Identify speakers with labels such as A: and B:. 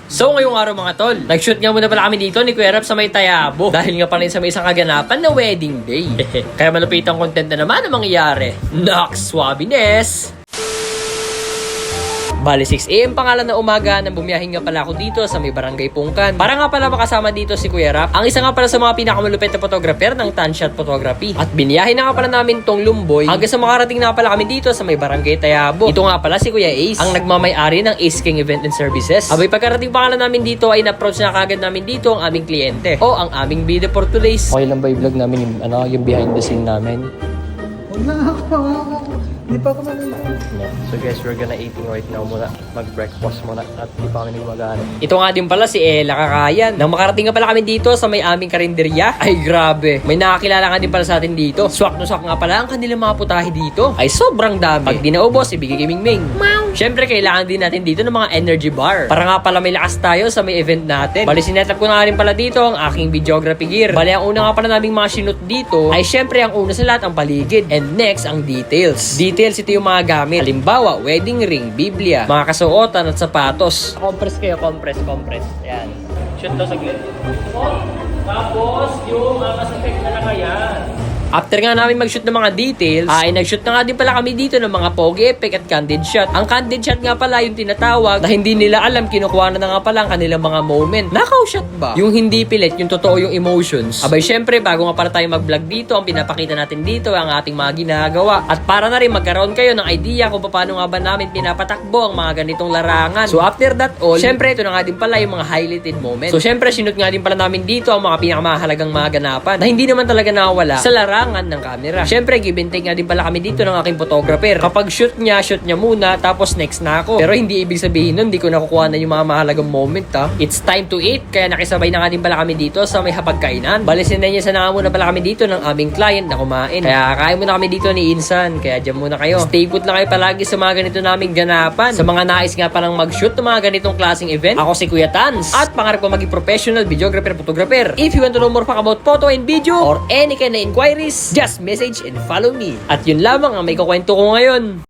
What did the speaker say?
A: So ngayong araw mga tol, nag-shoot nga muna pala kami dito ni Kuya Rap sa may Tayabo. Dahil nga pala sa may isang kaganapan na wedding day. Kaya malupit ang content na naman ang mangyayari. Nox Swabiness! Bali 6 AM pangalan na umaga nang bumiyahin nga pala ako dito sa may barangay Pungkan. Para nga pala makasama dito si Kuya Rap, ang isa nga pala sa mga pinakamalupit na photographer ng Tanshot Photography. At biniyahin na nga pala namin tong Lumboy hanggang sa makarating na pala kami dito sa may barangay Tayabo. Ito nga pala si Kuya Ace, ang nagmamay-ari ng Ace King Event and Services. Abay pagkarating pangalan namin dito ay na-approach na kagad namin dito ang aming kliyente o ang aming video for today's. Okay lang ba i-vlog namin yung behind the scene namin?
B: Huwag na ako. Hindi pa ako nalito.
A: So guys, we're gonna eating right now muna. Mag-breakfast muna at di pa kami nagmagano. Ito nga din pala si Ella Kakayan. Nang makarating nga pala kami dito sa may aming karinderya. Ay grabe, may nakakilala nga din pala sa atin dito. Swak no swak nga pala ang kanilang mga putahe dito. Ay sobrang dami. Pag di naubos, ibigay kay Mingming. Siyempre, kailangan din natin dito ng mga energy bar. Para nga pala may lakas tayo sa may event natin. Bali, sinetap ko na nga rin pala dito ang aking videography gear. Bali, ang una nga pala naming mga sinut dito ay siyempre ang una sa lahat ang paligid. And next, ang details. Details, ito yung mga gamit. Halimbawa, wedding ring, biblia, mga kasuotan at sapatos. Compress kayo, compress. Ayan. Shoot to sa glit. Tapos, yung effect na nakayan. After nga namin mag-shoot ng mga details, ay nag-shoot na nga din pala kami dito ng mga pogi effect at candid shot. Ang candid shot nga pala yung tinatawag na hindi nila alam, kinukuha na nga pala ang kanilang mga moment. Nakaw shot ba? Yung hindi pilit, yung totoo yung emotions. Abay syempre, bago nga para tayo mag-vlog dito, ang pinapakita natin dito ang ating mga ginagawa. At para na rin magkaroon kayo ng idea kung paano nga ba namin pinapatakbo ang mga ganitong larangan. So after that all, syempre ito na nga din pala yung mga highlighted moments. So syempre, sinut nga din pala namin dito ang mga pinakamahalagang mga ganapan na hindi naman talaga nawala sa larangan ng camera. Syempre, give and take nga din pala kami dito ng aking photographer. Kapag shoot niya muna, tapos next na ako. Pero hindi ibig sabihin nun, hindi ko nakukuha na yung mga mahalagang moment, ha. It's time to eat, kaya nakisabay na nga din pala kami dito sa may hapagkainan. Balisin na niya sa nga muna pala kami dito ng aming client na kumain. Kaya kain muna kami dito ni Insan, kaya dyan muna kayo. Stay put lang kayo palagi sa mga ganito naming ganapan. Sa mga nais nga palang mag-shoot ng mga ganitong klaseng event, ako si Kuya Tans. At pangarap ko maging professional videographer, photographer. If you want to know more about photo and video or any kind of inquiries, just message and follow me. At yun lamang ang may kukwento ko ngayon.